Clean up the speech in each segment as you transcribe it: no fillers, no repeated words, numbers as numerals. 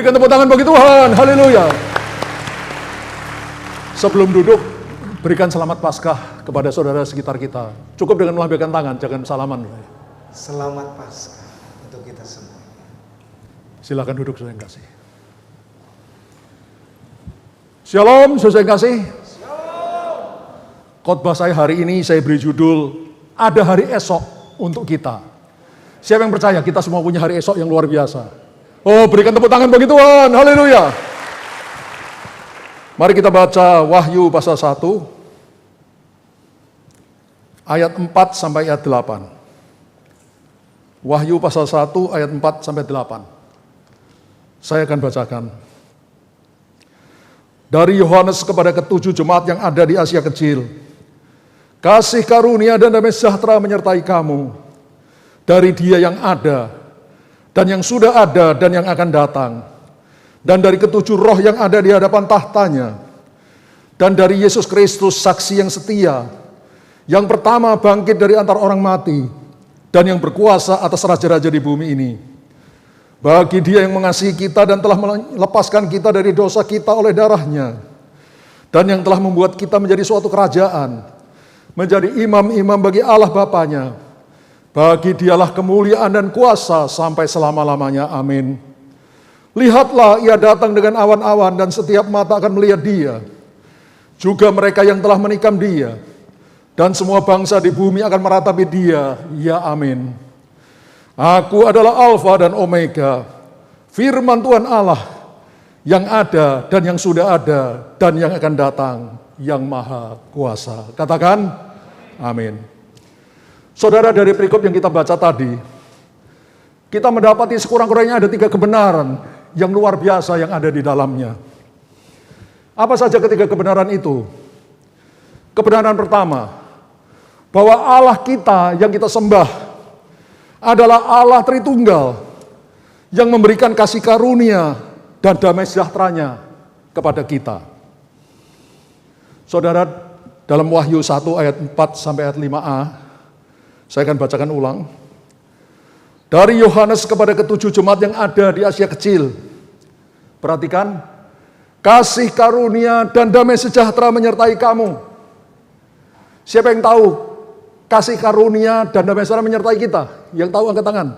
Berikan tepuk tangan bagi Tuhan. Haleluya. Sebelum duduk, berikan selamat Paskah kepada saudara sekitar kita. Cukup dengan melambaikan tangan, jangan salaman. Selamat Paskah untuk kita semua. Silakan duduk, saudara yang kasih. Shalom, saudara yang kasih. Khotbah saya hari ini saya beri judul, ada hari esok untuk kita. Siapa yang percaya kita semua punya hari esok yang luar biasa? Oh, berikan tepuk tangan bagi Tuhan. Haleluya. Mari kita baca Wahyu pasal 1 ayat 4 sampai ayat 8. Wahyu pasal 1 ayat 4 sampai 8. Saya akan bacakan. Dari Yohanes kepada ketujuh jemaat yang ada di Asia Kecil. Kasih karunia dan damai sejahtera menyertai kamu dari Dia yang ada dan yang sudah ada dan yang akan datang. Dan dari ketujuh roh yang ada di hadapan tahtanya, dan dari Yesus Kristus saksi yang setia, yang pertama bangkit dari antara orang mati, dan yang berkuasa atas raja-raja di bumi ini. Bagi Dia yang mengasihi kita dan telah melepaskan kita dari dosa kita oleh darahnya, dan yang telah membuat kita menjadi suatu kerajaan, menjadi imam-imam bagi Allah Bapanya. Bagi Dialah kemuliaan dan kuasa sampai selama-lamanya. Amin. Lihatlah, Ia datang dengan awan-awan dan setiap mata akan melihat Dia. Juga mereka yang telah menikam Dia. Dan semua bangsa di bumi akan meratapi Dia. Ya amin. Aku adalah Alfa dan Omega, firman Tuhan Allah, yang ada dan yang sudah ada dan yang akan datang, yang maha kuasa. Katakan, amin. Saudara, dari perikop yang kita baca tadi, kita mendapati sekurang-kurangnya ada 3 kebenaran yang luar biasa yang ada di dalamnya. Apa saja ketiga kebenaran itu? Kebenaran pertama, bahwa Allah kita yang kita sembah adalah Allah Tritunggal yang memberikan kasih karunia dan damai sejahteranya kepada kita. Saudara, dalam Wahyu 1 ayat 4 sampai ayat 5a, saya akan bacakan ulang. Dari Yohanes kepada ketujuh jemaat yang ada di Asia Kecil. Perhatikan, kasih karunia dan damai sejahtera menyertai kamu. Siapa yang tahu kasih karunia dan damai sejahtera menyertai kita? Yang tahu angkat tangan.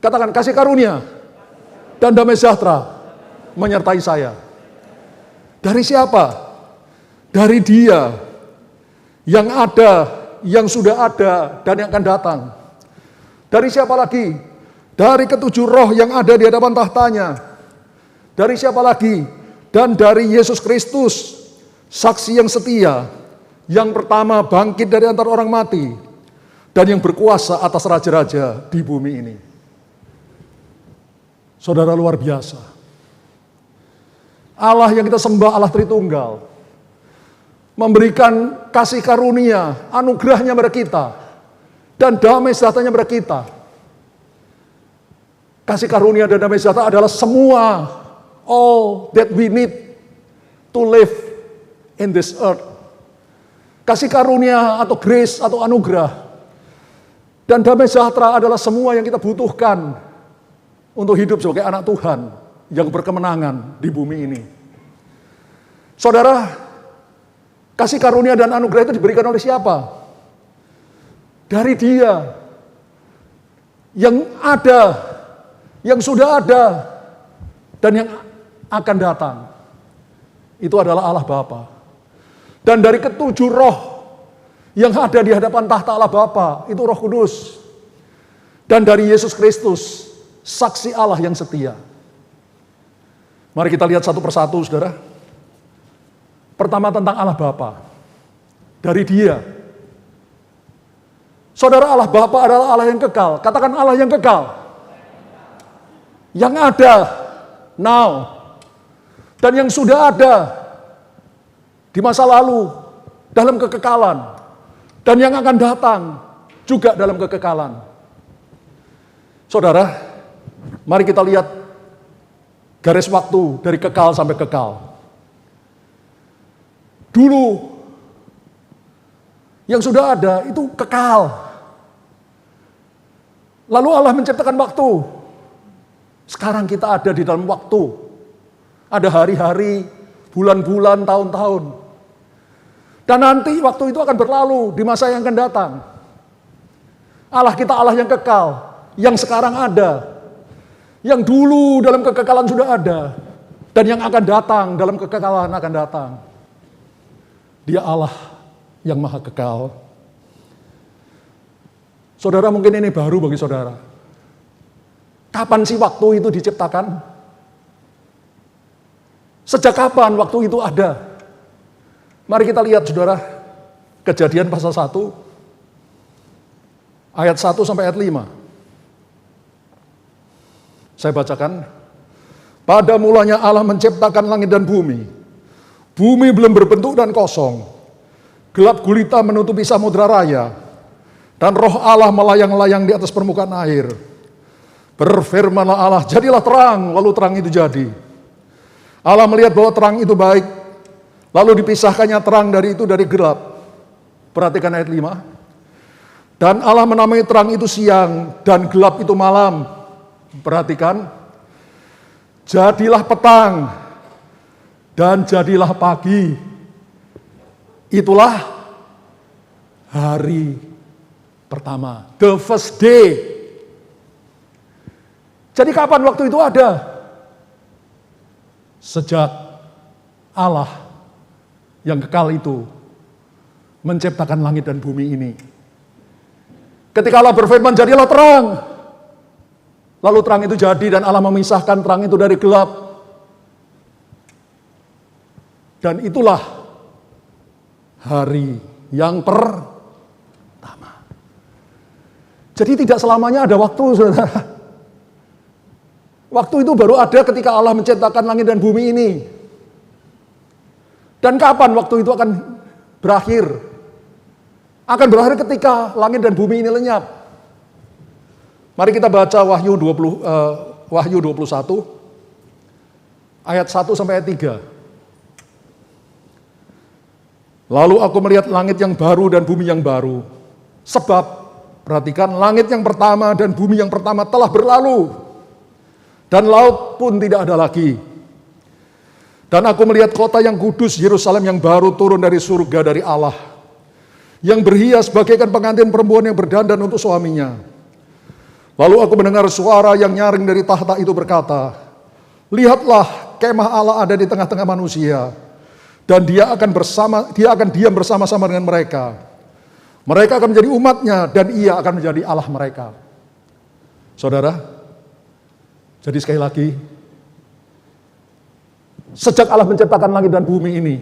Katakan, kasih karunia dan damai sejahtera menyertai saya. Dari siapa? Dari Dia yang ada, yang sudah ada dan yang akan datang. Dari siapa lagi? Dari ketujuh roh yang ada di hadapan tahtanya. Dari siapa lagi? Dan dari Yesus Kristus, saksi yang setia, yang pertama bangkit dari antara orang mati, dan yang berkuasa atas raja-raja di bumi ini. Saudara, luar biasa. Allah yang kita sembah, Allah Tritunggal, memberikan kasih karunia, anugerahnya kepada kita, dan damai sejahteranya kepada kita. Kasih karunia dan damai sejahtera adalah semua, all that we need to live in this earth. Kasih karunia atau grace atau anugerah dan damai sejahtera adalah semua yang kita butuhkan untuk hidup sebagai anak Tuhan yang berkemenangan di bumi ini. Saudara, kasih karunia dan anugerah itu diberikan oleh siapa? Dari Dia yang ada, yang sudah ada, dan yang akan datang. Itu adalah Allah Bapa. Dan dari ketujuh roh yang ada di hadapan tahta Allah Bapa, itu Roh Kudus. Dan dari Yesus Kristus, saksi Allah yang setia. Mari kita lihat satu persatu, saudara. Pertama tentang Allah Bapa. Dari Dia. Saudara, Allah Bapa adalah Allah yang kekal. Katakan, Allah yang kekal. Yang ada now. Dan yang sudah ada di masa lalu dalam kekekalan. Dan yang akan datang juga dalam kekekalan. Saudara, mari kita lihat garis waktu dari kekal sampai kekal. Dulu yang sudah ada itu kekal. Lalu Allah menciptakan waktu. Sekarang kita ada di dalam waktu. Ada hari-hari, bulan-bulan, tahun-tahun. Dan nanti waktu itu akan berlalu di masa yang akan datang. Allah kita Allah yang kekal, yang sekarang ada. Yang dulu dalam kekekalan sudah ada. Dan yang akan datang dalam kekekalan akan datang. Dia Allah yang maha kekal. Saudara, mungkin ini baru bagi saudara. Kapan sih waktu itu diciptakan? Sejak kapan waktu itu ada? Mari kita lihat saudara, Kejadian pasal 1, ayat 1 sampai ayat 5. Saya bacakan. Pada mulanya Allah menciptakan langit dan bumi. Bumi belum berbentuk dan kosong. Gelap gulita menutupi samudra raya. Dan roh Allah melayang-layang di atas permukaan air. Berfirmanlah Allah, jadilah terang, lalu terang itu jadi. Allah melihat bahwa terang itu baik, lalu dipisahkannya terang dari gelap. Perhatikan ayat 5. Dan Allah menamai terang itu siang, dan gelap itu malam. Perhatikan. Jadilah petang, dan jadilah pagi. Itulah hari pertama. The first day. Jadi kapan waktu itu ada? Sejak Allah yang kekal itu menciptakan langit dan bumi ini. Ketika Allah berfirman, jadilah terang. Lalu terang itu jadi dan Allah memisahkan terang itu dari gelap. Dan itulah hari yang pertama. Jadi tidak selamanya ada waktu, saudara. Waktu itu baru ada ketika Allah menciptakan langit dan bumi ini. Dan kapan waktu itu akan berakhir? Akan berakhir ketika langit dan bumi ini lenyap. Mari kita baca Wahyu 21 ayat 1 sampai ayat 3. Lalu aku melihat langit yang baru dan bumi yang baru. Sebab, perhatikan, langit yang pertama dan bumi yang pertama telah berlalu. Dan laut pun tidak ada lagi. Dan aku melihat kota yang kudus, Yerusalem yang baru turun dari surga dari Allah. Yang berhias bagaikan pengantin perempuan yang berdandan untuk suaminya. Lalu aku mendengar suara yang nyaring dari tahta itu berkata, lihatlah, kemah Allah ada di tengah-tengah manusia. Dan dia akan diam bersama-sama dengan mereka. Mereka akan menjadi umatnya dan ia akan menjadi Allah mereka. Saudara, jadi sekali lagi, sejak Allah menciptakan langit dan bumi ini,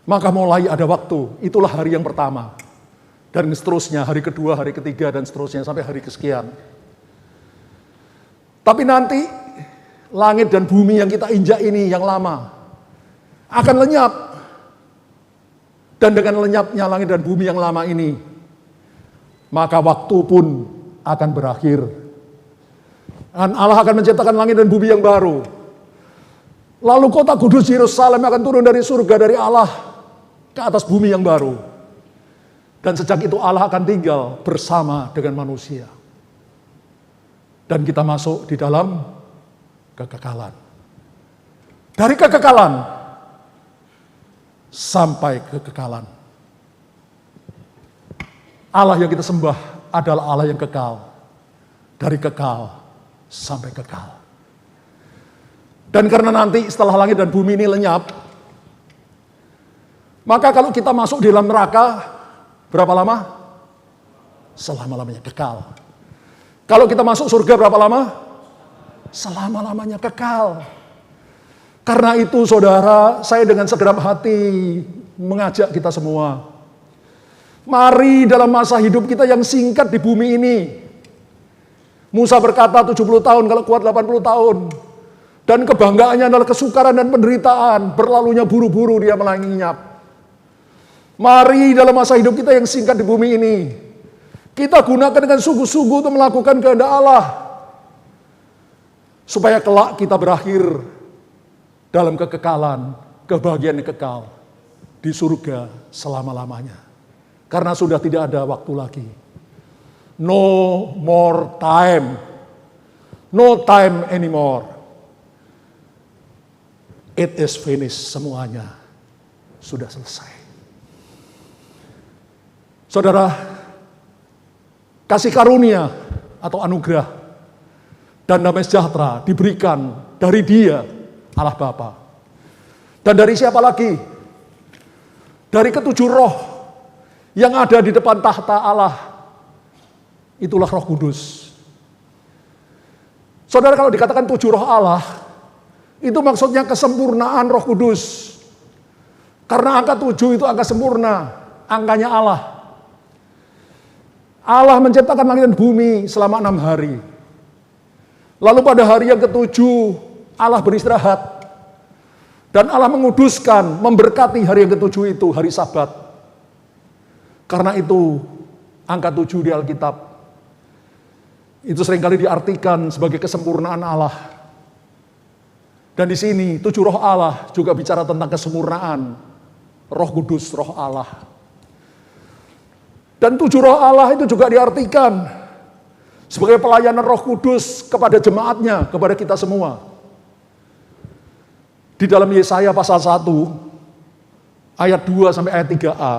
maka mulai ada waktu, itulah hari yang pertama. Dan seterusnya, hari kedua, hari ketiga, dan seterusnya sampai hari kesekian. Tapi nanti, langit dan bumi yang kita injak ini, yang lama, akan lenyap. Dan dengan lenyapnya langit dan bumi yang lama ini, maka waktu pun akan berakhir. Dan Allah akan menciptakan langit dan bumi yang baru. Lalu kota kudus Yerusalem akan turun dari surga dari Allah ke atas bumi yang baru. Dan sejak itu Allah akan tinggal bersama dengan manusia. Dan kita masuk di dalam kekekalan. Dari kekekalan sampai kekekalan. Allah yang kita sembah adalah Allah yang kekal. Dari kekal sampai kekal. Dan karena nanti setelah langit dan bumi ini lenyap, maka kalau kita masuk di dalam neraka, berapa lama? Selama-lamanya kekal. Kalau kita masuk surga berapa lama? Selama-lamanya kekal. Karena itu saudara, saya dengan segenap hati mengajak kita semua. Mari dalam masa hidup kita yang singkat di bumi ini. Musa berkata 70 tahun, kalau kuat 80 tahun. Dan kebanggaannya adalah kesukaran dan penderitaan. Berlalunya buru-buru dia melanginyap. Mari dalam masa hidup kita yang singkat di bumi ini, kita gunakan dengan sungguh-sungguh untuk melakukan kehendak Allah. Supaya kelak kita berakhir dalam kekekalan, kebahagiaan yang kekal di surga selama-lamanya. Karena sudah tidak ada waktu lagi. No more time. No time anymore. It is finished. Semuanya sudah selesai. Saudara, kasih karunia atau anugerah dan damai sejahtera diberikan dari Dia, Allah Bapa. Dan dari siapa lagi? Dari ketujuh roh yang ada di depan tahta Allah. Itulah Roh Kudus. Saudara, kalau dikatakan tujuh roh Allah, itu maksudnya kesempurnaan Roh Kudus. Karena angka 7 itu angka sempurna, angkanya Allah. Allah menciptakan langit dan bumi selama 6 hari. Lalu pada hari yang ke-7, Allah beristirahat. Dan Allah menguduskan, memberkati hari yang ke-7 itu, hari Sabat. Karena itu, angka 7 di Alkitab, itu seringkali diartikan sebagai kesempurnaan Allah. Dan di sini, 7 roh Allah juga bicara tentang kesempurnaan Roh Kudus, roh Allah. Dan 7 roh Allah itu juga diartikan sebagai pelayanan Roh Kudus kepada jemaatnya, kepada kita semua. Di dalam Yesaya pasal 1, ayat 2 sampai ayat 3a,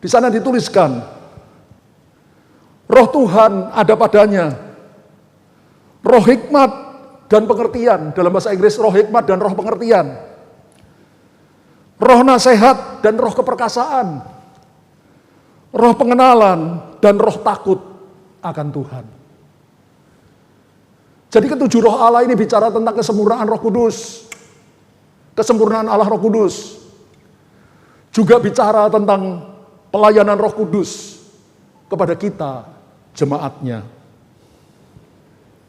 di sana dituliskan, Roh Tuhan ada padanya, roh hikmat dan pengertian, dalam bahasa Inggris roh hikmat dan roh pengertian, roh nasihat dan roh keperkasaan, roh pengenalan dan roh takut akan Tuhan. Jadi ke-7 roh Allah ini bicara tentang kesempurnaan Roh Kudus. Kesempurnaan Allah Roh Kudus. Juga bicara tentang pelayanan Roh Kudus kepada kita, jemaatnya.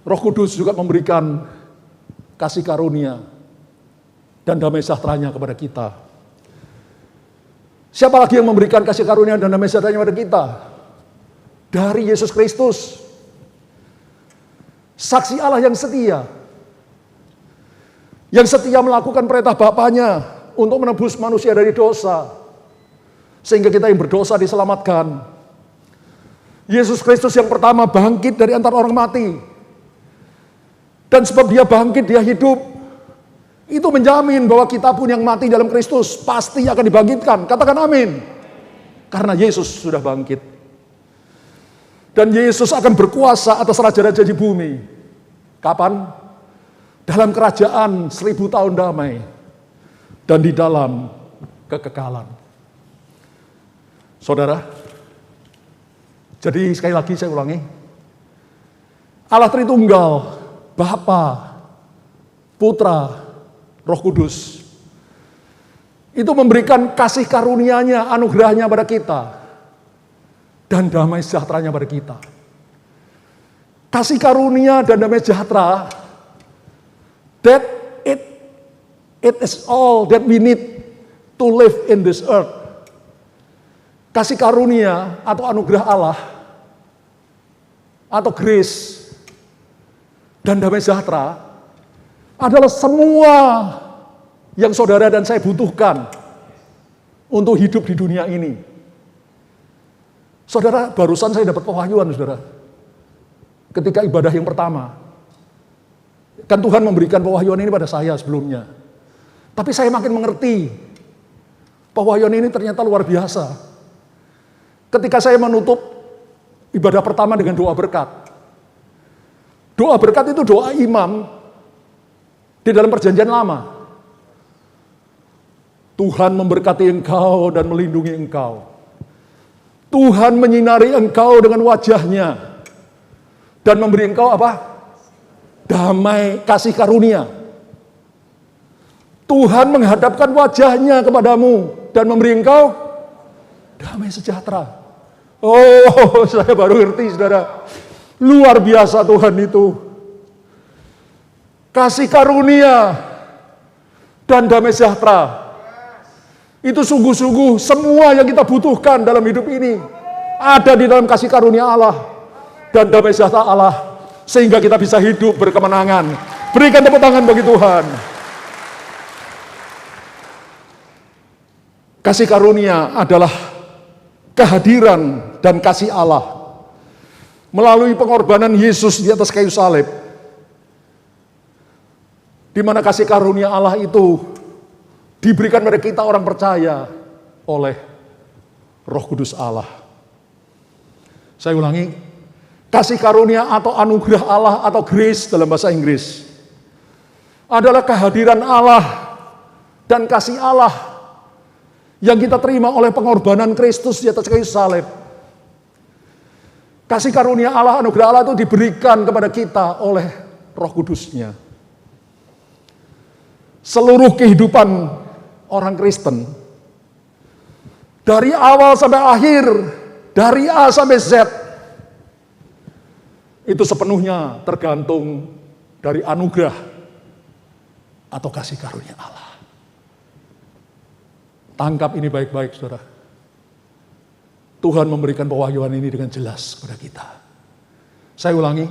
Roh Kudus juga memberikan kasih karunia dan damai sejahteranya kepada kita. Siapa lagi yang memberikan kasih karunia dan damai sejahteranya kepada kita? Dari Yesus Kristus. Saksi Allah yang setia. Yang setia melakukan perintah Bapaknya untuk menebus manusia dari dosa. Sehingga kita yang berdosa diselamatkan. Yesus Kristus yang pertama bangkit dari antara orang mati. Dan sebab Dia bangkit, Dia hidup. Itu menjamin bahwa kita pun yang mati dalam Kristus pasti akan dibangkitkan. Katakan amin. Karena Yesus sudah bangkit. Dan Yesus akan berkuasa atas raja-raja di bumi. Kapan? Dalam kerajaan 1000 tahun damai. Dan di dalam kekekalan. Saudara, jadi sekali lagi saya ulangi. Allah Tritunggal, Bapa, Putra, Roh Kudus. Itu memberikan kasih karunia-Nya, anugerahnya pada kita. Dan damai sejahteranya pada kita. Kasih karunia dan damai sejahtera, that it is all that we need to live in this earth. Kasih karunia atau anugerah Allah, atau grace, dan damai sejahtera, adalah semua yang saudara dan saya butuhkan untuk hidup di dunia ini. Saudara, barusan saya dapat pewahyuan, saudara. Ketika ibadah yang pertama. Kan Tuhan memberikan pewahyuan ini pada saya sebelumnya. Tapi saya makin mengerti. Pewahyuan ini ternyata luar biasa. Ketika saya menutup ibadah pertama dengan doa berkat. Doa berkat itu doa imam di dalam perjanjian lama. Tuhan memberkati engkau dan melindungi engkau. Tuhan menyinari engkau dengan wajahnya dan memberi engkau apa? Damai kasih karunia. Tuhan menghadapkan wajahnya kepadamu dan memberi engkau damai sejahtera. Oh, saya baru ngerti, saudara. Luar biasa Tuhan itu. Kasih karunia dan damai sejahtera. Itu sungguh-sungguh semua yang kita butuhkan dalam hidup ini ada di dalam kasih karunia Allah dan damai sejahtera Allah, sehingga kita bisa hidup berkemenangan. Berikan tepuk tangan bagi Tuhan. Kasih karunia adalah kehadiran dan kasih Allah melalui pengorbanan Yesus di atas kayu salib, di mana kasih karunia Allah itu diberikan kepada kita orang percaya oleh Roh Kudus Allah. Saya ulangi, kasih karunia atau anugerah Allah atau grace dalam bahasa Inggris adalah kehadiran Allah dan kasih Allah yang kita terima oleh pengorbanan Kristus di atas kayu salib. Kasih karunia Allah, anugerah Allah itu diberikan kepada kita oleh Roh Kudus-Nya. Seluruh kehidupan orang Kristen, dari awal sampai akhir, dari A sampai Z, itu sepenuhnya tergantung dari anugerah atau kasih karunia Allah. Tangkap ini baik-baik, saudara. Tuhan memberikan pewahyuan ini dengan jelas kepada kita. Saya ulangi,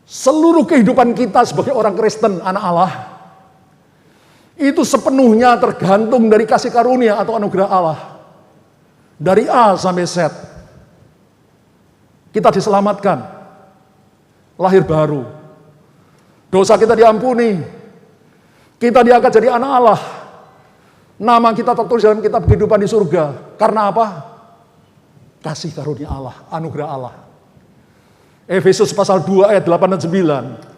seluruh kehidupan kita sebagai orang Kristen, anak Allah, itu sepenuhnya tergantung dari kasih karunia atau anugerah Allah. Dari A sampai Z. Kita diselamatkan. Lahir baru. Dosa kita diampuni. Kita diangkat jadi anak Allah. Nama kita tertulis dalam kitab kehidupan di surga. Karena apa? Kasih karunia Allah, anugerah Allah. Efesus pasal 2 ayat 8 dan 9.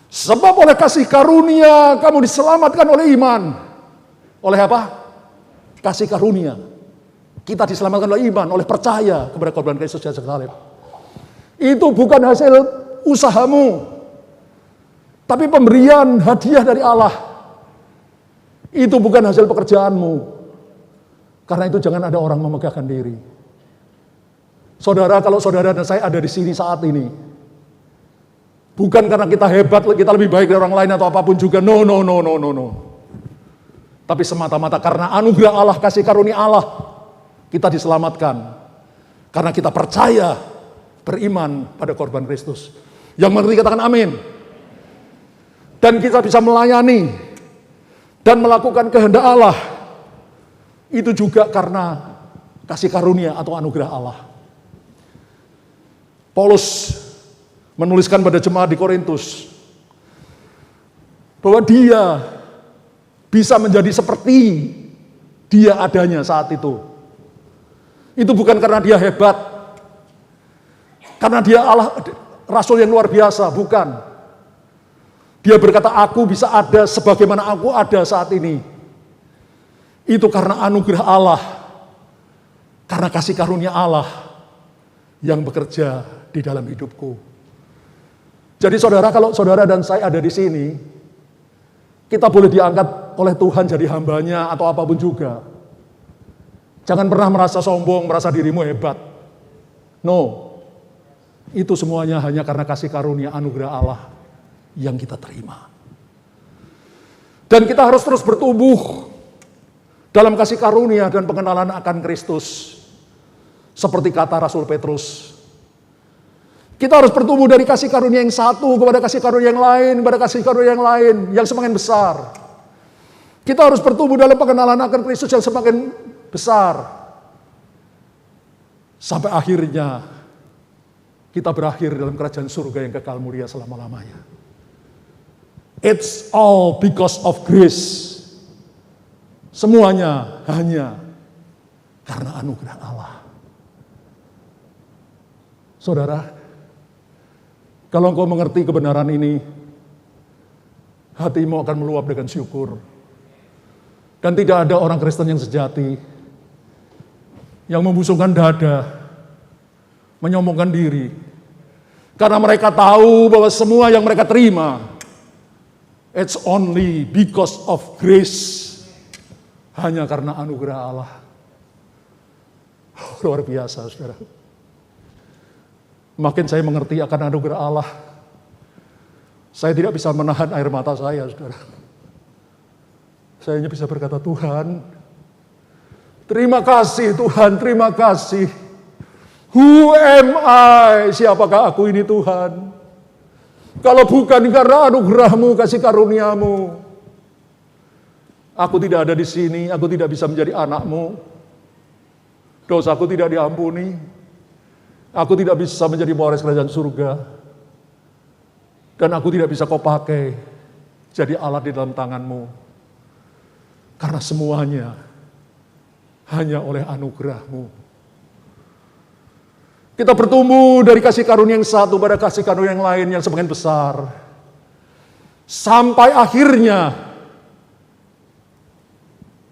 Sebab oleh kasih karunia kamu diselamatkan oleh iman. Oleh apa? Kasih karunia. Kita diselamatkan oleh iman, oleh percaya kepada korban Kristus di atas salib. Itu bukan hasil usahamu, tapi pemberian hadiah dari Allah. Itu bukan hasil pekerjaanmu. Karena itu jangan ada orang memegahkan diri. Saudara, kalau saudara dan saya ada di sini saat ini, bukan karena kita hebat, kita lebih baik dari orang lain atau apapun juga. No. Tapi semata-mata karena anugerah Allah, kasih karunia Allah, kita diselamatkan. Karena kita percaya, beriman pada korban Kristus. Yang mengerti katakan amin. Dan kita bisa melayani dan melakukan kehendak Allah. Itu juga karena kasih karunia atau anugerah Allah. Paulus menuliskan pada jemaat di Korintus bahwa dia bisa menjadi seperti dia adanya saat itu. Itu bukan karena dia hebat, karena dia Allah, rasul yang luar biasa, bukan. Dia berkata, aku bisa ada sebagaimana aku ada saat ini. Itu karena anugerah Allah, karena kasih karunia Allah yang bekerja di dalam hidupku. Jadi saudara, kalau saudara dan saya ada di sini, kita boleh diangkat oleh Tuhan jadi hambanya atau apapun juga. Jangan pernah merasa sombong, merasa dirimu hebat. No, itu semuanya hanya karena kasih karunia anugerah Allah yang kita terima. Dan kita harus terus bertumbuh dalam kasih karunia dan pengenalan akan Kristus. Seperti kata Rasul Petrus, kita harus bertumbuh dari kasih karunia yang satu kepada kasih karunia yang lain, kepada kasih karunia yang lain, yang semakin besar. Kita harus bertumbuh dalam pengenalan akan Kristus yang semakin besar. Sampai akhirnya kita berakhir dalam kerajaan surga yang kekal mulia selama-lamanya. It's all because of grace. Semuanya hanya karena anugerah Allah. Saudara, kalau engkau mengerti kebenaran ini, hatimu akan meluap dengan syukur. Dan tidak ada orang Kristen yang sejati, yang membusungkan dada, menyombongkan diri. Karena mereka tahu bahwa semua yang mereka terima, it's only because of grace. Hanya karena anugerah Allah. Luar biasa, saudara. Makin saya mengerti akan anugerah Allah, saya tidak bisa menahan air mata saya, saudara. Saya hanya bisa berkata, Tuhan, terima kasih Tuhan, terima kasih. Who am I? Siapakah aku ini Tuhan? Kalau bukan karena anugerah-Mu, kasih karunia-Mu, aku tidak ada di sini, aku tidak bisa menjadi anak-Mu. Dosaku tidak diampuni. Aku tidak bisa menjadi pewaris kerajaan surga. Dan aku tidak bisa kau pakai jadi alat di dalam tanganmu. Karena semuanya hanya oleh anugerah-Mu. Kita bertumbuh dari kasih karunia yang satu pada kasih karunia yang lain yang semakin besar. Sampai akhirnya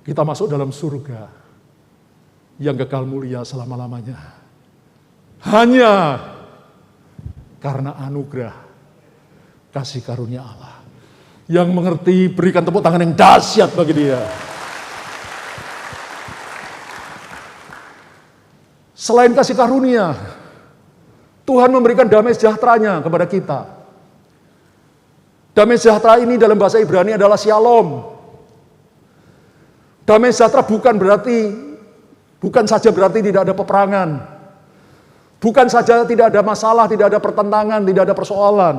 kita masuk dalam surga yang kekal mulia selama-lamanya. Hanya karena anugerah kasih karunia Allah. Yang mengerti berikan tepuk tangan yang dahsyat bagi dia. Selain kasih karunia, Tuhan memberikan damai sejahteranya kepada kita. Damai sejahtera ini dalam bahasa Ibrani adalah shalom. Damai sejahtera bukan saja berarti tidak ada peperangan. Bukan saja tidak ada masalah, tidak ada pertentangan, tidak ada persoalan.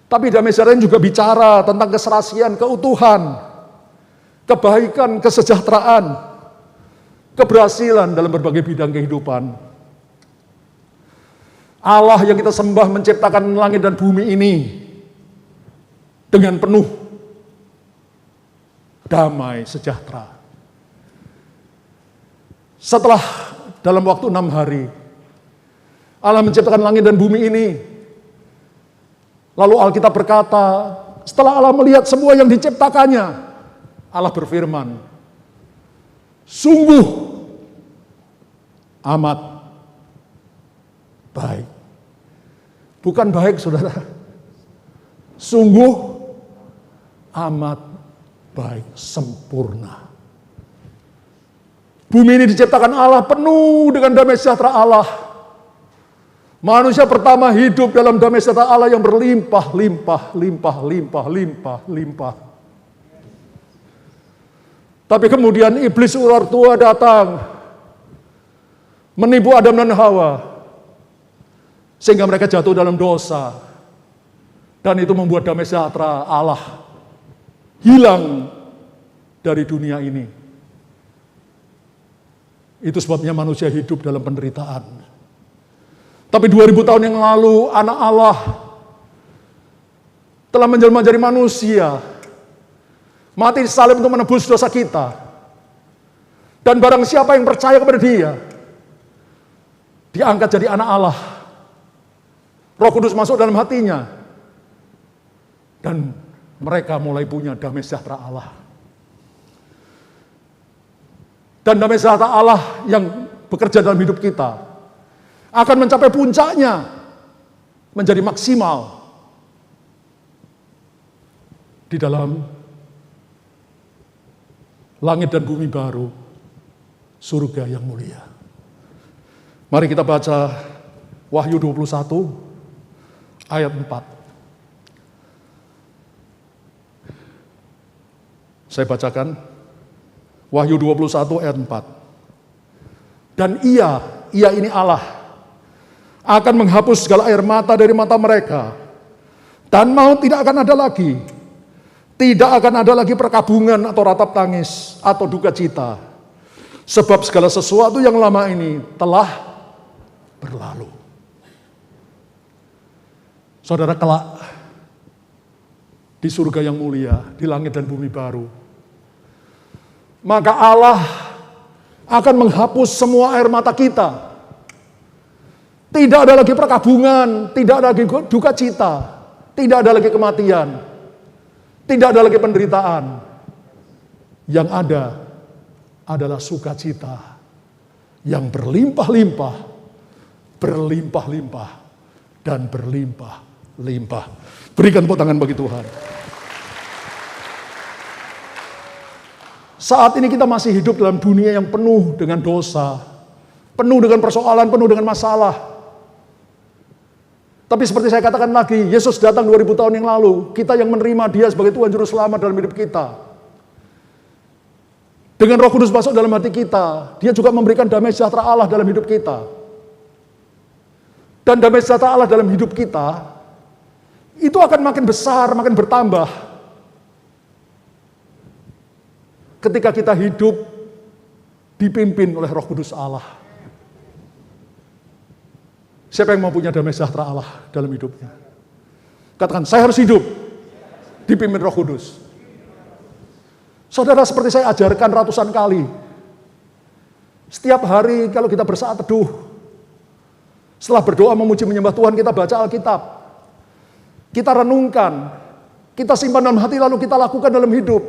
Tapi damai sejahtera juga bicara tentang keserasian, keutuhan, kebaikan, kesejahteraan, keberhasilan dalam berbagai bidang kehidupan. Allah yang kita sembah menciptakan langit dan bumi ini dengan penuh damai sejahtera. Setelah dalam waktu 6 hari, Allah menciptakan langit dan bumi ini. Lalu Alkitab berkata, setelah Allah melihat semua yang diciptakannya, Allah berfirman, sungguh amat baik. Bukan baik, saudara. Sungguh amat baik, sempurna. Bumi ini diciptakan Allah penuh dengan damai sejahtera Allah. Manusia pertama hidup dalam damai sejahtera Allah yang berlimpah, limpah, limpah, limpah, limpah, limpah. Tapi kemudian iblis ular tua datang, menipu Adam dan Hawa, sehingga mereka jatuh dalam dosa. Dan itu membuat damai sejahtera Allah hilang dari dunia ini. Itu sebabnya manusia hidup dalam penderitaan. Tapi 2000 tahun yang lalu anak Allah telah menjelma jadi manusia. Mati disalib untuk menebus dosa kita. Dan barang siapa yang percaya kepada dia, diangkat jadi anak Allah. Roh Kudus masuk dalam hatinya. Dan mereka mulai punya damai sejahtera Allah. Dan damai sejahtera Allah yang bekerja dalam hidup kita akan mencapai puncaknya, menjadi maksimal di dalam langit dan bumi baru, surga yang mulia. Mari kita baca Wahyu 21 ayat 4. Saya bacakan Wahyu 21 ayat 4. Dan ia ini Allah, akan menghapus segala air mata dari mata mereka. Dan maut tidak akan ada lagi. Tidak akan ada lagi perkabungan atau ratap tangis atau duka cita. Sebab segala sesuatu yang lama ini telah berlalu. Saudara, kelak di surga yang mulia, di langit dan bumi baru, maka Allah akan menghapus semua air mata kita. Tidak ada lagi perkabungan, tidak ada lagi duka cita, tidak ada lagi kematian, tidak ada lagi penderitaan. Yang ada adalah sukacita yang berlimpah-limpah, berlimpah-limpah, dan berlimpah-limpah. Berikan tepuk tangan bagi Tuhan. Saat ini kita masih hidup dalam dunia yang penuh dengan dosa, penuh dengan persoalan, penuh dengan masalah. Tapi seperti saya katakan lagi, Yesus datang 2000 tahun yang lalu. Kita yang menerima dia sebagai Tuhan Juru Selamat dalam hidup kita. Dengan Roh Kudus masuk dalam hati kita, dia juga memberikan damai sejahtera Allah dalam hidup kita. Dan damai sejahtera Allah dalam hidup kita, itu akan makin besar, makin bertambah. Ketika kita hidup dipimpin oleh Roh Kudus Allah. Siapa yang mau punya damai sejahtera Allah dalam hidupnya? Katakan, saya harus hidup dipimpin Roh Kudus. Saudara, seperti saya ajarkan ratusan kali, setiap hari kalau kita bersaat teduh, setelah berdoa memuji menyembah Tuhan, kita baca Alkitab, kita renungkan, kita simpan dalam hati lalu kita lakukan dalam hidup.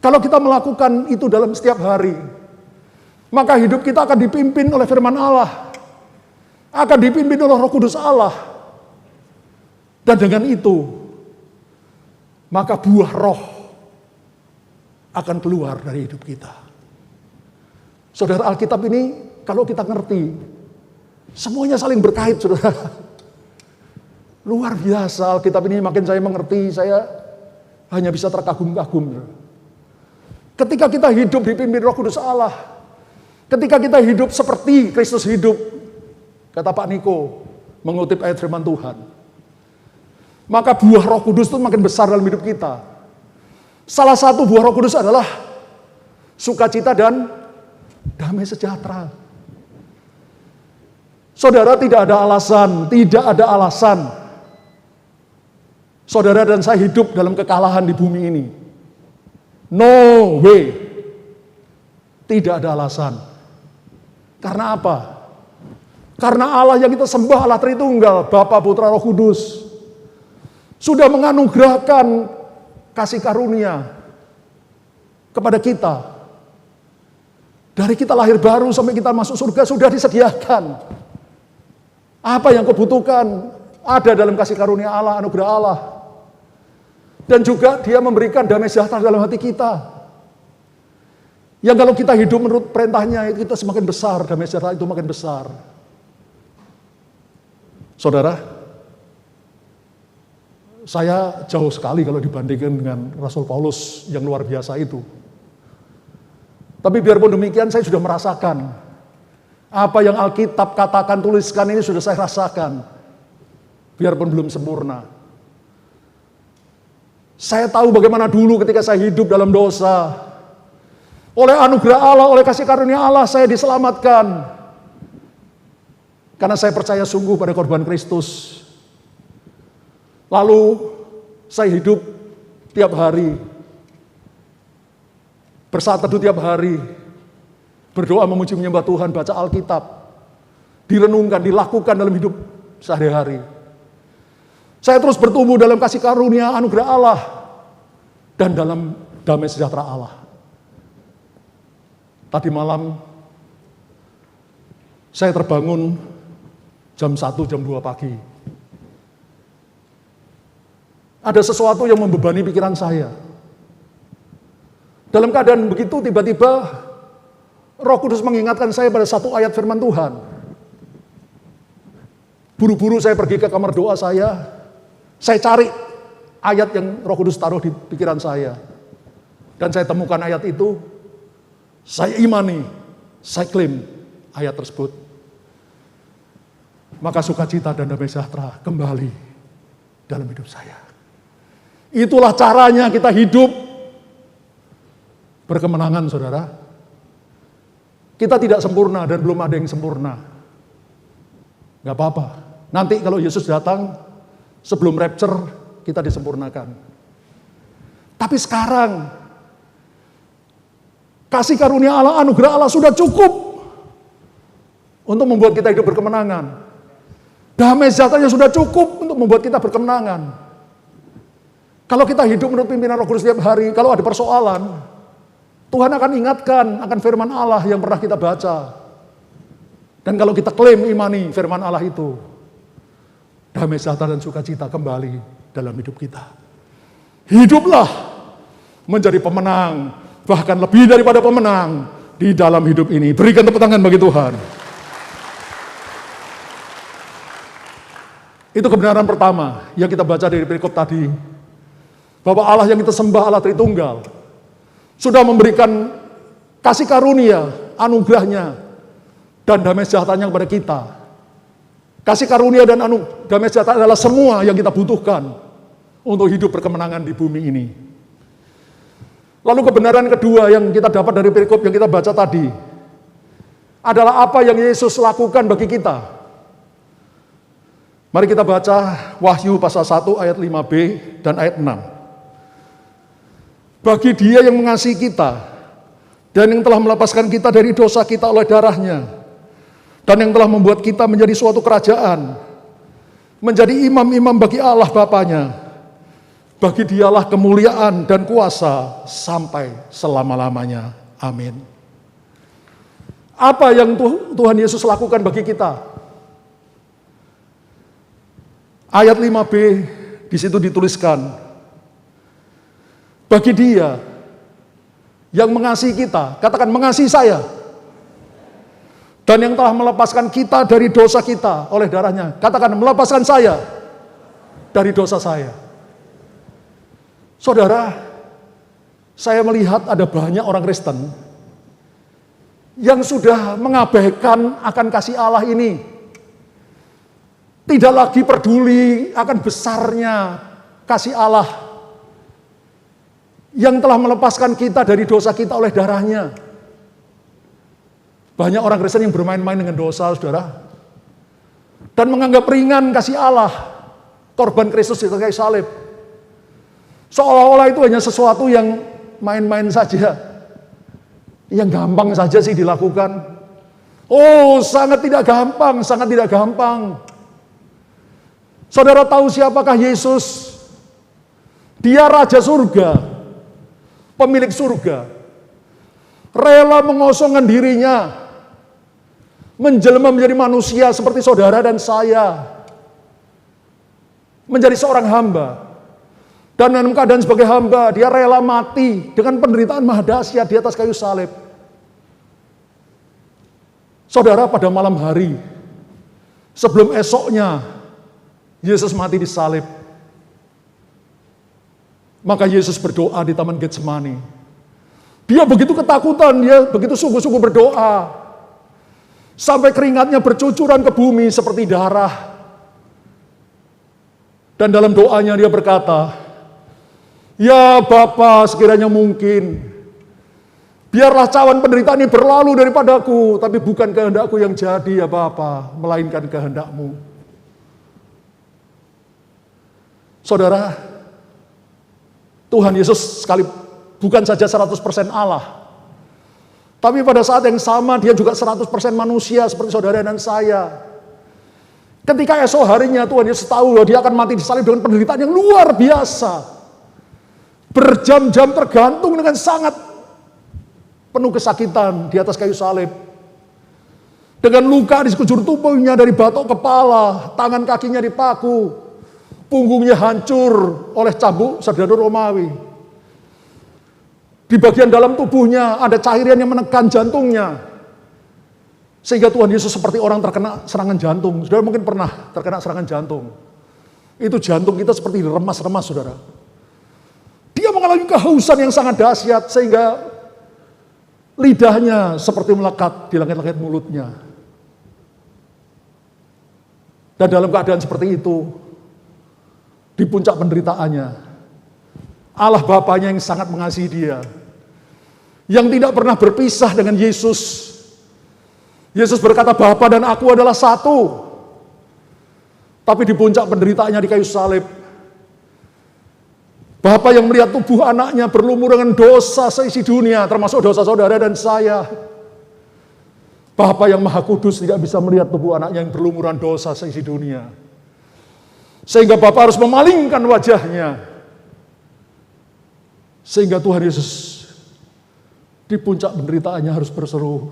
Kalau kita melakukan itu dalam setiap hari, maka hidup kita akan dipimpin oleh firman Allah, akan dipimpin oleh Roh Kudus Allah. Dan dengan itu, maka buah roh akan keluar dari hidup kita. Saudara, Alkitab ini kalau kita ngerti, semuanya saling berkait, saudara. Luar biasa, Alkitab ini makin saya mengerti, saya hanya bisa terkagum-kagum. Ketika kita hidup dipimpin Roh Kudus Allah, ketika kita hidup seperti Kristus hidup, kata Pak Niko, mengutip ayat firman Tuhan, maka buah Roh Kudus itu makin besar dalam hidup kita. Salah satu buah Roh Kudus adalah sukacita dan damai sejahtera. Saudara, tidak ada alasan saudara dan saya hidup dalam kekalahan di bumi ini. No way. Tidak ada alasan. Karena apa? Karena Allah yang kita sembah, Allah Tritunggal, Bapa, Putra, Roh Kudus, sudah menganugerahkan kasih karunia kepada kita. Dari kita lahir baru sampai kita masuk surga sudah disediakan. Apa yang kau butuhkan ada dalam kasih karunia Allah, anugerah Allah. Dan juga Dia memberikan damai sejahtera dalam hati kita. Yang kalau kita hidup menurut perintahnya, kita semakin besar, damai sejahtera itu makin besar. Saudara, saya jauh sekali kalau dibandingkan dengan Rasul Paulus yang luar biasa itu. Tapi biarpun demikian, saya sudah merasakan apa yang Alkitab katakan, tuliskan ini sudah saya rasakan. Biarpun belum sempurna. Saya tahu bagaimana dulu ketika saya hidup dalam dosa. Oleh anugerah Allah, oleh kasih karunia Allah, saya diselamatkan. Karena saya percaya sungguh pada korban Kristus. Lalu saya hidup tiap hari. Bersaat teduh tiap hari. Berdoa memuji menyembah Tuhan, baca Alkitab. Direnungkan, dilakukan dalam hidup sehari-hari. Saya terus bertumbuh dalam kasih karunia anugerah Allah. Dan dalam damai sejahtera Allah. Tadi malam saya terbangun jam 1, jam 2 pagi. Ada sesuatu yang membebani pikiran saya. Dalam keadaan begitu tiba-tiba Roh Kudus mengingatkan saya pada satu ayat firman Tuhan. Buru-buru saya pergi ke kamar doa saya cari ayat yang Roh Kudus taruh di pikiran saya. Dan saya temukan ayat itu, saya imani, saya klaim ayat tersebut. Maka sukacita dan damai sejahtera kembali dalam hidup saya. Itulah caranya kita hidup berkemenangan, saudara. Kita tidak sempurna dan belum ada yang sempurna. Gak apa-apa. Nanti kalau Yesus datang, sebelum rapture, kita disempurnakan. Tapi sekarang, kasih karunia Allah, anugerah Allah sudah cukup untuk membuat kita hidup berkemenangan. Damai sejahteranya sudah cukup untuk membuat kita berkemenangan. Kalau kita hidup menurut pimpinan Roh Kudus setiap hari, kalau ada persoalan, Tuhan akan ingatkan akan firman Allah yang pernah kita baca. Dan kalau kita klaim imani firman Allah itu, damai sejahtera dan sukacita kembali dalam hidup kita. Hiduplah menjadi pemenang, bahkan lebih daripada pemenang di dalam hidup ini. Berikan tepuk tangan bagi Tuhan. Itu kebenaran pertama yang kita baca dari perikop tadi. Bahwa Allah yang kita sembah, Allah Tritunggal, sudah memberikan kasih karunia, anugerahnya, dan damai sejahteranya kepada kita. Kasih karunia dan damai sejahtera adalah semua yang kita butuhkan untuk hidup berkemenangan di bumi ini. Lalu kebenaran kedua yang kita dapat dari perikop yang kita baca tadi adalah apa yang Yesus lakukan bagi kita. Mari kita baca Wahyu pasal 1 ayat 5b dan ayat 6. Bagi Dia yang mengasihi kita dan yang telah melepaskan kita dari dosa kita oleh darahnya, dan yang telah membuat kita menjadi suatu kerajaan, menjadi imam-imam bagi Allah Bapanya, bagi Dialah kemuliaan dan kuasa sampai selama-lamanya. Amin. Apa yang Tuhan Yesus lakukan bagi kita? Ayat 5b di situ dituliskan, bagi Dia yang mengasihi kita, katakan mengasihi saya, dan yang telah melepaskan kita dari dosa kita oleh darahnya, katakan melepaskan saya dari dosa saya. Saudara, saya melihat ada banyak orang Kristen yang sudah mengabaikan akan kasih Allah ini. Tidak lagi peduli akan besarnya kasih Allah yang telah melepaskan kita dari dosa kita oleh darahnya. Banyak orang Kristen yang bermain-main dengan dosa, saudara. Dan menganggap ringan kasih Allah, korban Kristus di kayu salib. Seolah-olah itu hanya sesuatu yang main-main saja. Yang gampang saja sih dilakukan. Oh, sangat tidak gampang, sangat tidak gampang. Saudara tahu siapakah Yesus? Dia Raja Surga, pemilik surga. Rela mengosongkan dirinya, menjelma menjadi manusia seperti saudara dan saya. Menjadi seorang hamba. Dan dalam keadaan sebagai hamba, dia rela mati dengan penderitaan maha dahsyat di atas kayu salib. Saudara, pada malam hari, sebelum esoknya, Yesus mati di salib. Maka Yesus berdoa di Taman Getsemani. Dia begitu ketakutan, dia begitu sungguh-sungguh berdoa. Sampai keringatnya bercucuran ke bumi seperti darah. Dan dalam doanya dia berkata, "Ya Bapa, sekiranya mungkin, biarlah cawan penderitaan ini berlalu daripadaku, tapi bukan kehendakku yang jadi ya Bapa, melainkan kehendak-Mu." Saudara, Tuhan Yesus sekali bukan saja 100% Allah, tapi pada saat yang sama dia juga 100% manusia seperti saudara dan saya. Ketika esok harinya Tuhan Yesus tahu bahwa dia akan mati di salib dengan penderitaan yang luar biasa, berjam-jam tergantung dengan sangat penuh kesakitan di atas kayu salib, dengan luka di sekujur tubuhnya dari batok kepala, tangan kakinya dipaku, punggungnya hancur oleh cambuk serdadu Romawi. Di bagian dalam tubuhnya ada cairan yang menekan jantungnya. Sehingga Tuhan Yesus seperti orang terkena serangan jantung. Saudara mungkin pernah terkena serangan jantung. Itu jantung kita seperti diremas-remas, saudara. Dia mengalami kehausan yang sangat dahsyat sehingga lidahnya seperti melekat di langit-langit mulutnya. Dan dalam keadaan seperti itu, di puncak penderitaannya, Allah Bapanya yang sangat mengasihi dia, yang tidak pernah berpisah dengan Yesus. Yesus berkata, "Bapa dan aku adalah satu." Tapi di puncak penderitaannya di kayu salib, Bapa yang melihat tubuh anaknya berlumur dengan dosa seisi dunia, termasuk dosa saudara dan saya. Bapa yang Maha Kudus tidak bisa melihat tubuh anaknya yang berlumuran dosa seisi dunia. Sehingga Bapa harus memalingkan wajahnya. Sehingga Tuhan Yesus di puncak penderitaannya harus berseru,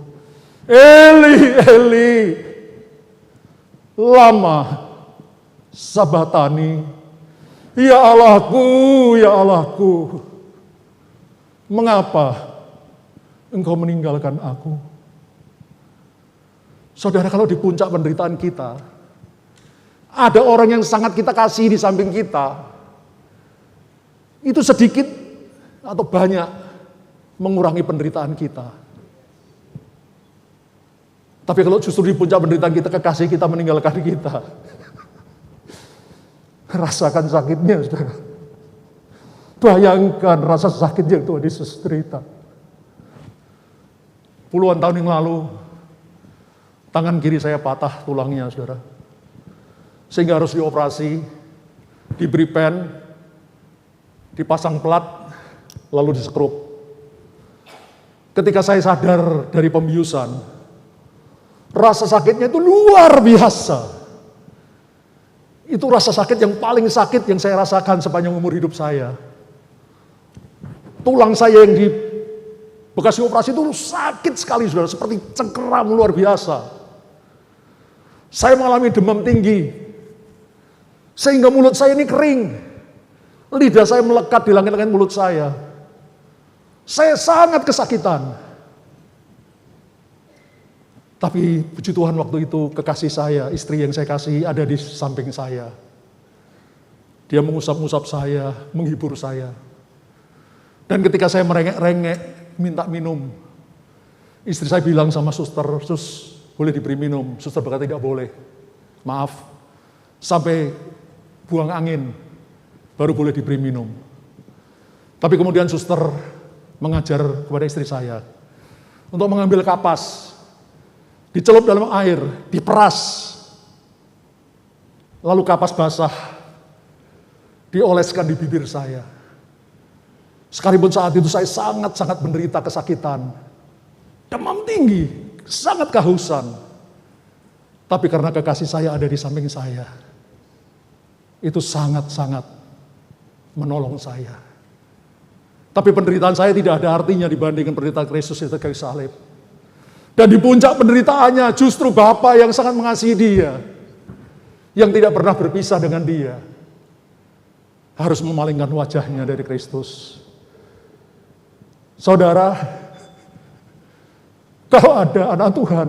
"Eli, Eli, lama sabatani, ya Allahku, ya Allahku, mengapa Engkau meninggalkan aku?" Saudara, kalau di puncak penderitaan kita, ada orang yang sangat kita kasih di samping kita, itu sedikit atau banyak mengurangi penderitaan kita. Tapi kalau justru di puncak penderitaan kita, kekasih kita meninggalkan kita, rasakan sakitnya, saudara. Bayangkan rasa sakit yang Tuhan Yesus derita. Puluhan tahun yang lalu, tangan kiri saya patah tulangnya, saudara. sehingga harus dioperasi, diberi pen, dipasang plat, lalu disekrup. Ketika saya sadar dari pembiusan, rasa sakitnya itu luar biasa. Itu rasa sakit yang paling sakit yang saya rasakan sepanjang umur hidup saya. Tulang saya yang di bekas operasi itu sakit sekali, saudara, seperti cengkeram luar biasa. Saya mengalami demam tinggi, sehingga mulut saya ini kering. Lidah saya melekat di langit-langit mulut saya. Saya sangat kesakitan. Tapi puji Tuhan waktu itu kekasih saya, istri yang saya kasih ada di samping saya. Dia mengusap-usap saya, menghibur saya. Dan ketika saya merengek-rengek, minta minum, istri saya bilang sama suster, "Sus, boleh diberi minum?" Suster berkata, "Tidak boleh. Maaf, sampai buang angin, baru boleh diberi minum." Tapi kemudian suster mengajar kepada istri saya untuk mengambil kapas, dicelup dalam air, diperas, lalu kapas basah dioleskan di bibir saya. Sekalipun saat itu saya sangat-sangat menderita kesakitan, demam tinggi, sangat kehausan. Tapi karena kekasih saya ada di samping saya, itu sangat-sangat menolong saya. Tapi penderitaan saya tidak ada artinya dibandingkan penderitaan Kristus di kayu salib. Dan di puncak penderitaannya justru Bapa yang sangat mengasihi dia, yang tidak pernah berpisah dengan dia, harus memalingkan wajahnya dari Kristus. Saudara, kalau ada anak Tuhan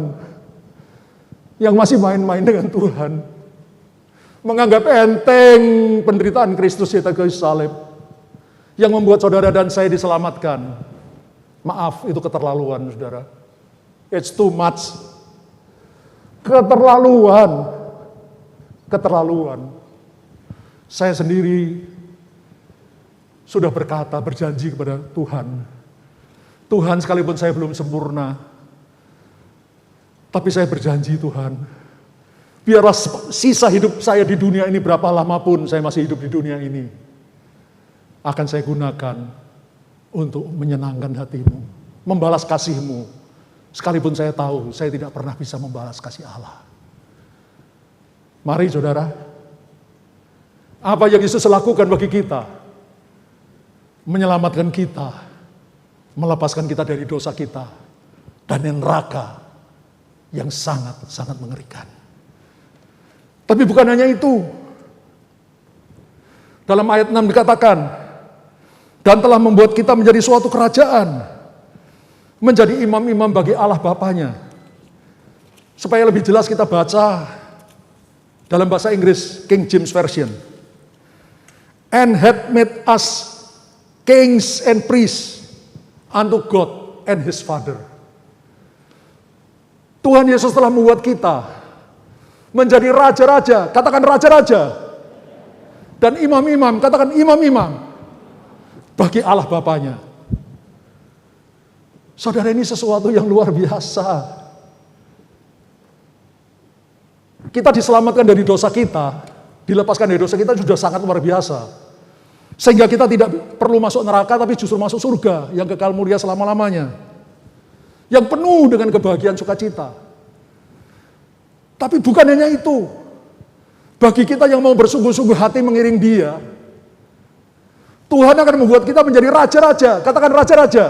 yang masih main-main dengan Tuhan, menganggap enteng penderitaan Kristus di kayu salib, yang membuat saudara dan saya diselamatkan, maaf, itu keterlaluan, saudara. It's too much. Keterlaluan. Keterlaluan. Saya sendiri sudah berkata, berjanji kepada Tuhan. Tuhan, sekalipun saya belum sempurna, tapi saya berjanji, Tuhan, biarlah sisa hidup saya di dunia ini berapa lama pun saya masih hidup di dunia ini, akan saya gunakan untuk menyenangkan hatimu, membalas kasih-Mu, sekalipun saya tahu saya tidak pernah bisa membalas kasih Allah. Mari saudara, apa yang Yesus lakukan bagi kita? Menyelamatkan kita, melepaskan kita dari dosa kita, dan neraka yang sangat-sangat mengerikan. Tapi bukan hanya itu. Dalam ayat 6 dikatakan, dan telah membuat kita menjadi suatu kerajaan, menjadi imam-imam bagi Allah Bapanya. Supaya lebih jelas kita baca dalam bahasa Inggris, King James Version. And had made us kings and priests unto God and His Father. Tuhan Yesus telah membuat kita menjadi raja-raja, katakan raja-raja. Dan imam-imam, katakan imam-imam bagi Allah Bapanya. Saudara, ini sesuatu yang luar biasa. Kita diselamatkan dari dosa kita, dilepaskan dari dosa kita sudah sangat luar biasa. Sehingga kita tidak perlu masuk neraka, tapi justru masuk surga yang kekal mulia selama-lamanya. Yang penuh dengan kebahagiaan sukacita. Tapi bukan hanya itu. Bagi kita yang mau bersungguh-sungguh hati mengiring Dia, Tuhan akan membuat kita menjadi raja-raja, katakan raja-raja.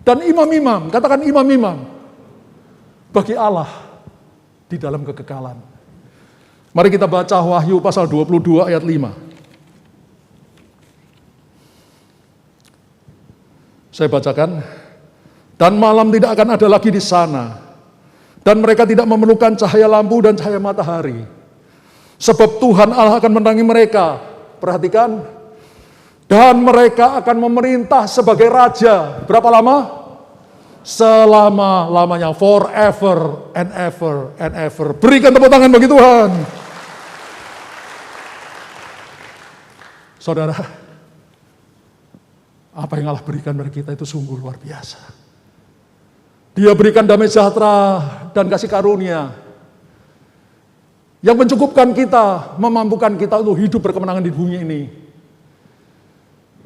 Dan imam-imam, katakan imam-imam bagi Allah di dalam kekekalan. Mari kita baca Wahyu pasal 22 ayat 5. Saya bacakan. Dan malam tidak akan ada lagi di sana. Dan mereka tidak memerlukan cahaya lampu dan cahaya matahari. Sebab Tuhan Allah akan menenangi mereka. Perhatikan. Dan mereka akan memerintah sebagai raja. Berapa lama? Selama-lamanya. Forever and ever and ever. Berikan tepuk tangan bagi Tuhan. Saudara, apa yang Allah berikan bagi kita itu sungguh luar biasa. Dia berikan damai sejahtera dan kasih karunia. yang mencukupkan kita, memampukan kita untuk hidup berkemenangan di bumi ini.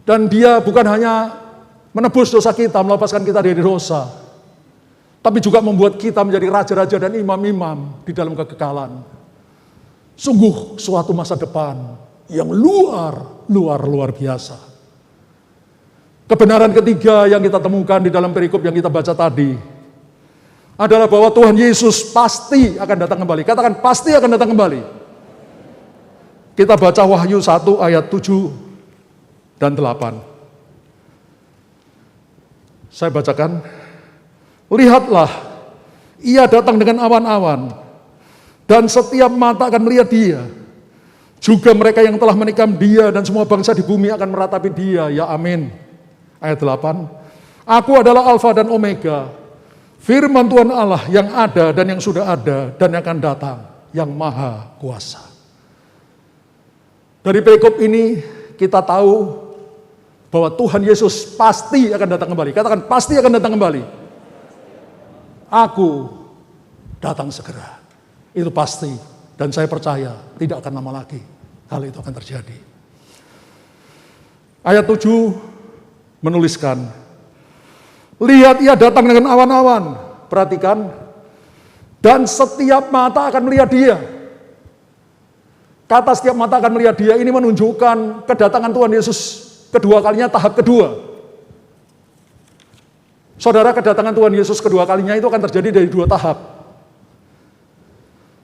Dan Dia bukan hanya menebus dosa kita, melepaskan kita dari dosa, tapi juga membuat kita menjadi raja-raja dan imam-imam di dalam kekekalan. Sungguh suatu masa depan yang luar biasa. Kebenaran ketiga yang kita temukan di dalam perikop yang kita baca tadi adalah bahwa Tuhan Yesus pasti akan datang kembali. Katakan pasti akan datang kembali. Kita baca Wahyu 1 ayat 7 dan 8. Saya bacakan. Lihatlah, Ia datang dengan awan-awan, dan setiap mata akan melihat Dia. Juga mereka yang telah menikam Dia, dan semua bangsa di bumi akan meratapi Dia. Ya amin. Ayat 8. Aku adalah Alfa dan Omega, firman Tuhan Allah yang ada dan yang sudah ada dan yang akan datang, yang maha kuasa. Dari perikop ini kita tahu bahwa Tuhan Yesus pasti akan datang kembali. Katakan pasti akan datang kembali. Aku datang segera. Itu pasti. Dan saya percaya tidak akan lama lagi hal itu akan terjadi. Ayat 7 menuliskan, lihat Ia datang dengan awan-awan. Perhatikan. Dan setiap mata akan melihat Dia. Kata setiap mata akan melihat Dia ini menunjukkan kedatangan Tuhan Yesus kedua kalinya, tahap kedua. Saudara, kedatangan Tuhan Yesus kedua kalinya itu akan terjadi dari dua tahap.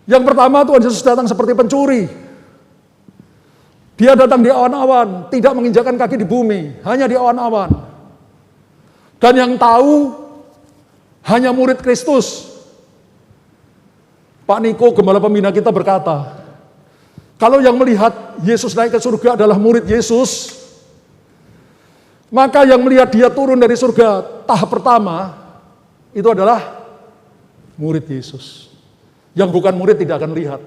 Yang pertama, Tuhan Yesus datang seperti pencuri. Dia datang di awan-awan, tidak menginjakkan kaki di bumi, hanya di awan-awan. Dan yang tahu hanya murid Kristus. Pak Niko, gembala pembina kita berkata, kalau yang melihat Yesus naik ke surga adalah murid Yesus, maka yang melihat Dia turun dari surga tahap pertama itu adalah murid Yesus. Yang bukan murid tidak akan lihat.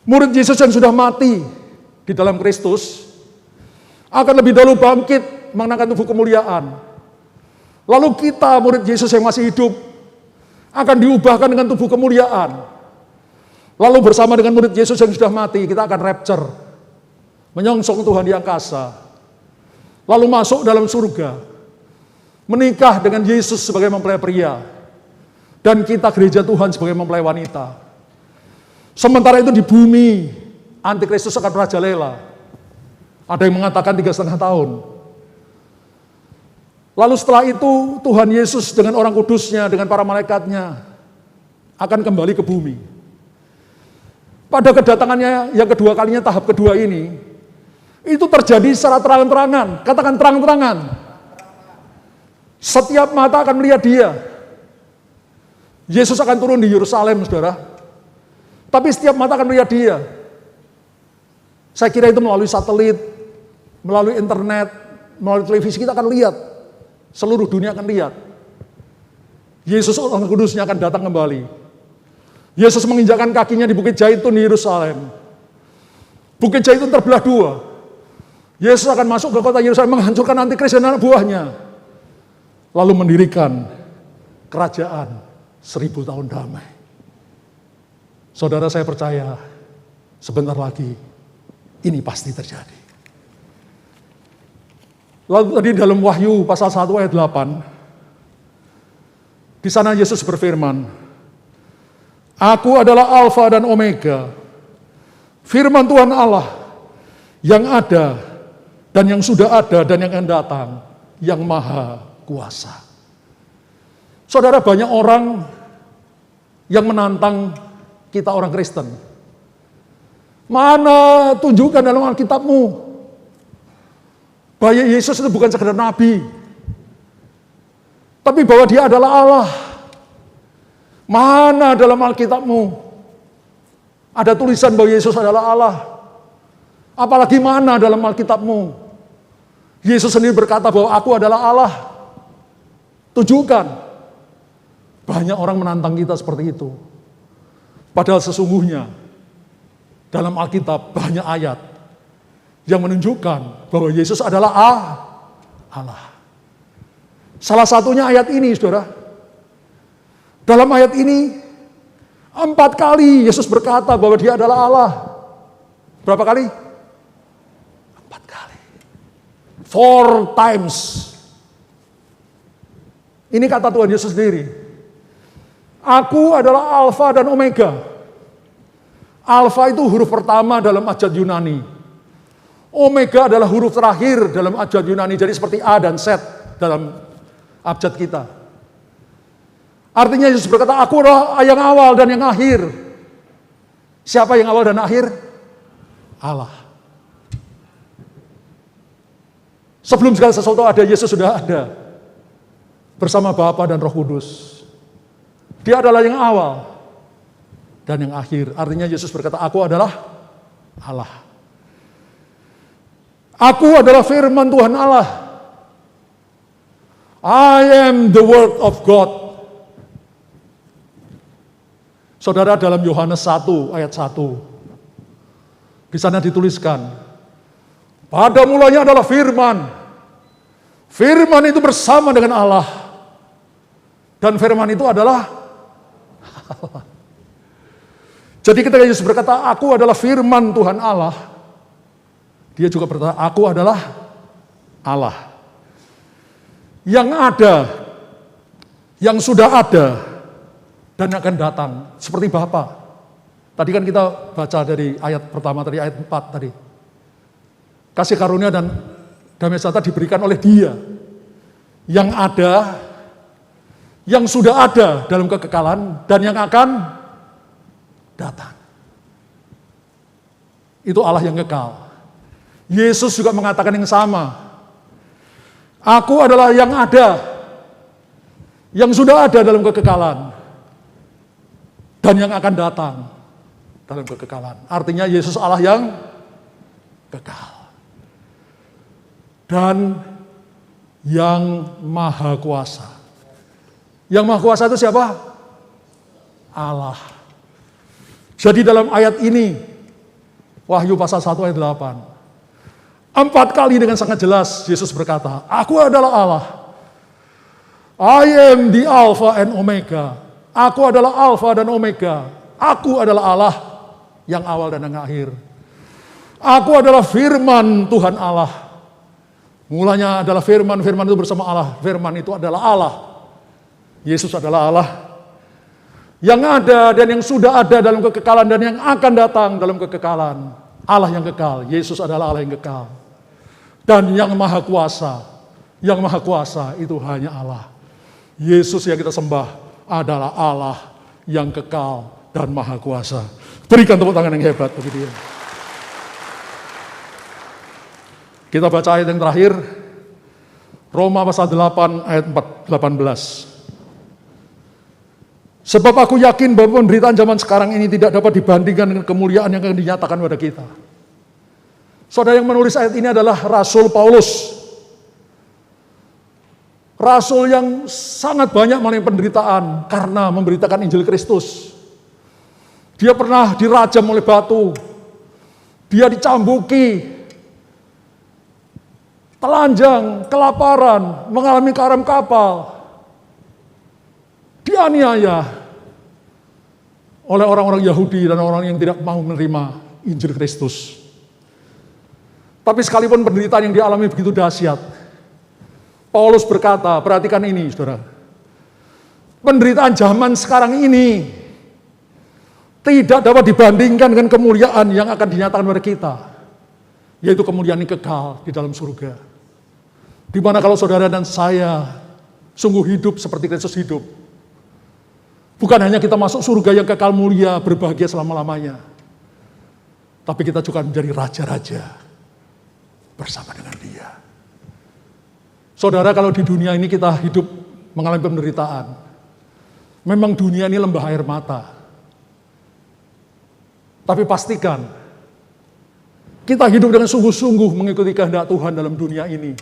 Murid Yesus yang sudah mati di dalam Kristus akan lebih dahulu bangkit mengenakan tubuh kemuliaan. Lalu kita murid Yesus yang masih hidup akan diubahkan dengan tubuh kemuliaan. Lalu bersama dengan murid Yesus yang sudah mati kita akan rapture, menyongsong Tuhan di angkasa. Lalu masuk dalam surga, menikah dengan Yesus sebagai mempelai pria, dan kita gereja Tuhan sebagai mempelai wanita. Sementara itu di bumi, Antikristus akan merajalela. Ada yang mengatakan 3,5 tahun. Lalu setelah itu Tuhan Yesus dengan orang kudusnya, dengan para malaikatnya akan kembali ke bumi. Pada kedatangannya yang kedua kalinya, tahap kedua ini, itu terjadi secara terang-terangan. Katakan terang-terangan. Setiap mata akan melihat Dia. Yesus akan turun di Yerusalem, saudara. Tapi setiap mata akan melihat Dia. Saya kira itu melalui satelit, melalui internet, melalui televisi kita akan lihat. Seluruh dunia akan lihat. Yesus orang kudusnya akan datang kembali. Yesus menginjakkan kakinya di Bukit Zaitun di Yerusalem. Bukit Zaitun terbelah dua. Yesus akan masuk ke kota Yerusalem, menghancurkan Antikris dan anak buahnya. Lalu mendirikan kerajaan 1000 tahun damai. Saudara, saya percaya sebentar lagi ini pasti terjadi. Lalu tadi dalam Wahyu pasal 1 ayat 8, di sana Yesus berfirman, Aku adalah Alfa dan Omega, firman Tuhan Allah yang ada dan yang sudah ada dan yang akan datang, yang maha kuasa. Saudara, banyak orang yang menantang kita orang Kristen. Mana tunjukkan dalam Alkitabmu bahwa Yesus itu bukan sekedar nabi, tapi bahwa Dia adalah Allah. Mana dalam Alkitabmu ada tulisan bahwa Yesus adalah Allah? Apalagi mana dalam Alkitabmu Yesus sendiri berkata bahwa aku adalah Allah? Tunjukkan. Banyak orang menantang kita seperti itu. Padahal sesungguhnya dalam Alkitab banyak ayat yang menunjukkan bahwa Yesus adalah Allah. Salah satunya ayat ini, saudara. Dalam ayat ini 4 kali Yesus berkata bahwa dia adalah Allah. Berapa kali? 4 kali. 4 times. Ini kata Tuhan Yesus sendiri. Aku adalah Alfa dan Omega. Alfa itu huruf pertama dalam abjad Yunani. Omega adalah huruf terakhir dalam abjad Yunani. Jadi seperti A dan Z dalam abjad kita. Artinya Yesus berkata, aku adalah yang awal dan yang akhir. Siapa yang awal dan akhir? Allah. Sebelum segala sesuatu ada, Yesus sudah ada. Bersama Bapa dan Roh Kudus. Dia adalah yang awal dan yang akhir. Artinya Yesus berkata, aku adalah Allah. Aku adalah firman Tuhan Allah. I am the word of God. Saudara, dalam Yohanes 1 ayat 1, di sana dituliskan, pada mulanya adalah firman. Firman itu bersama dengan Allah. Dan firman itu adalah Allah. Jadi ketika Yesus berkata, aku adalah firman Tuhan Allah, dia juga berkata, aku adalah Allah. Yang ada, yang sudah ada, dan akan datang seperti Bapa. Tadi kan kita baca dari ayat pertama tadi, ayat 4 tadi. Kasih karunia dan damai sejahtera diberikan oleh Dia yang ada, yang sudah ada dalam kekekalan dan yang akan datang. Itu Allah yang kekal. Yesus juga mengatakan yang sama. Aku adalah yang ada, yang sudah ada dalam kekekalan dan yang akan datang dalam kekekalan. Artinya Yesus Allah yang kekal. Dan yang maha kuasa. Yang maha kuasa itu siapa? Allah. Jadi dalam ayat ini, Wahyu pasal 1 ayat 8. 4 kali dengan sangat jelas Yesus berkata, aku adalah Allah. I am the Alpha and Omega. Aku adalah Alfa dan Omega. Aku adalah Allah yang awal dan yang akhir. Aku adalah firman Tuhan Allah. Mulanya adalah firman, firman itu bersama Allah. Firman itu adalah Allah. Yesus adalah Allah. Yang ada dan yang sudah ada dalam kekekalan dan yang akan datang dalam kekekalan. Allah yang kekal. Yesus adalah Allah yang kekal. Dan yang maha kuasa. Yang maha kuasa itu hanya Allah. Yesus yang kita sembah adalah Allah yang kekal dan maha kuasa. Berikan tepuk tangan yang hebat bagi Dia. Kita baca ayat yang terakhir, Roma pasal 8 ayat 18. Sebab aku yakin bahwa penderitaan zaman sekarang ini tidak dapat dibandingkan dengan kemuliaan yang akan dinyatakan pada kita. Saudara, yang menulis ayat ini adalah Rasul Paulus. Rasul yang sangat banyak mengalami penderitaan karena memberitakan Injil Kristus. Dia pernah dirajam oleh batu. Dia dicambuki. Telanjang, kelaparan, mengalami karam kapal. Dianiaya oleh orang-orang Yahudi dan orang yang tidak mau menerima Injil Kristus. Tapi sekalipun penderitaan yang dialami begitu dahsyat, Paulus berkata, perhatikan ini saudara, penderitaan zaman sekarang ini tidak dapat dibandingkan dengan kemuliaan yang akan dinyatakan kepada kita, yaitu kemuliaan yang kekal di dalam surga. Di mana kalau saudara dan saya sungguh hidup seperti Kristus hidup, bukan hanya kita masuk surga yang kekal mulia, berbahagia selama-lamanya, tapi kita juga menjadi raja-raja bersama dengan Dia. Saudara, kalau di dunia ini kita hidup mengalami penderitaan, memang dunia ini lembah air mata. Tapi pastikan, kita hidup dengan sungguh-sungguh mengikuti kehendak Tuhan dalam dunia ini.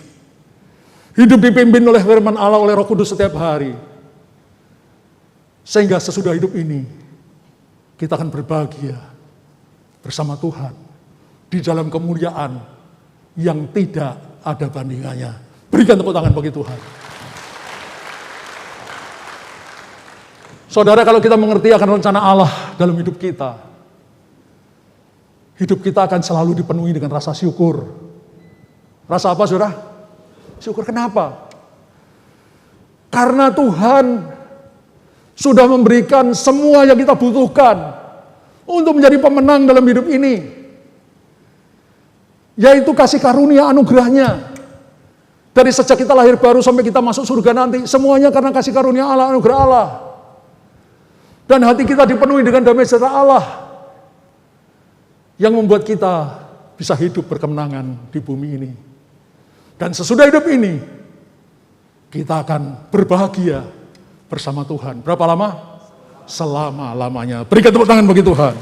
Hidup dipimpin oleh firman Allah, oleh Roh Kudus setiap hari. Sehingga sesudah hidup ini, kita akan berbahagia bersama Tuhan di dalam kemuliaan yang tidak ada bandingannya. Berikan tepuk tangan bagi Tuhan. Saudara, kalau kita mengerti akan rencana Allah dalam hidup kita akan selalu dipenuhi dengan rasa syukur. Rasa apa, saudara? Syukur. Kenapa? Karena Tuhan sudah memberikan semua yang kita butuhkan untuk menjadi pemenang dalam hidup ini, yaitu kasih karunia anugerahnya. Dari sejak kita lahir baru sampai kita masuk surga nanti, semuanya karena kasih karunia Allah, anugerah Allah. Dan hati kita dipenuhi dengan damai sejahtera Allah yang membuat kita bisa hidup berkemenangan di bumi ini. Dan sesudah hidup ini, kita akan berbahagia bersama Tuhan. Berapa lama? Selama-lamanya. Berikan tepuk tangan bagi Tuhan.